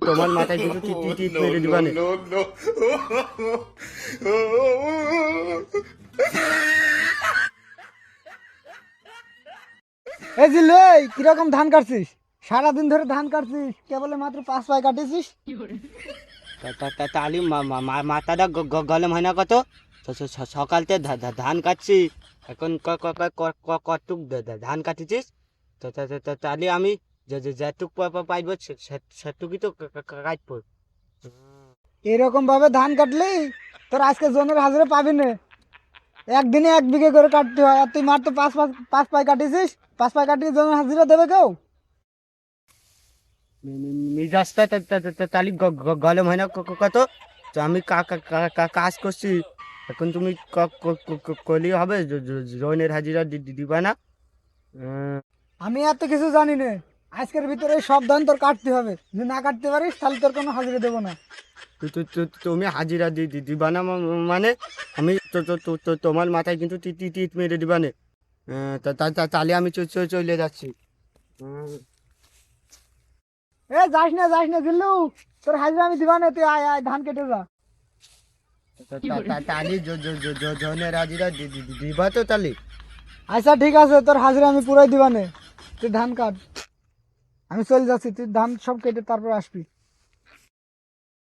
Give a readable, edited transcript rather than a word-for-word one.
তোমার মাথায় কিন্তু টিট মেরে দিবানে। এই জিল্লু, এই কিরকম ধান কাটছিস? সারাদিন ধরে ধান কাটছিস, কেবল মাত্র 5 পাই কাটিছিস। তালি মাথাটা গরম হয় না কত? সকালতে ধান কাটছি, এখন কতটুক ধান কাটিছিস? তাহলে আমি যেটুক পাইব সেটুকুই তো কাটবো। এরকম ভাবে ধান কাটলি তোর আজকে জনের হাজিরা পাবি না। একদিনে 1 বিঘে করে কাটতে হয়, আর তুই মাত্র 5 পাই কাটিছিস। 5 পাই কাটিয়ে জনের হাজিরা দেবে কেউ? মিজাজটা তালি গরম হয় না কত? তো আমি কাজ করছি, এখন তুমি করলেই হবে, জনের হাজিরা দিবা না? আমি এত কিছু জানি না। আজকের ভিতরে সব ধান তোর কাটতে হবে, যদি না কাটতে পারিস তাহলে তোর কোনো হাজিরা দেবো না। তুমি হাজিরা দিবা না মানে আমি তোমার মাথায় কিন্তু টিট মেরে দিবা না। তাহলে আমি চলে যাচ্ছি। যাস না জিল্লু, তোর হাজিরা আমি দিবা না, তুই আয় আয় ধান কেটে যা। তাহলে জনের হাজিরা দিবা তো তাহলে? আচ্ছা ঠিক আছে, তোর হাজিরা আমি পুরাই দিবা না, তুই ধান কাট। আমি চলে যাচ্ছি, তুই ধান সব কেটে তারপর আসবি।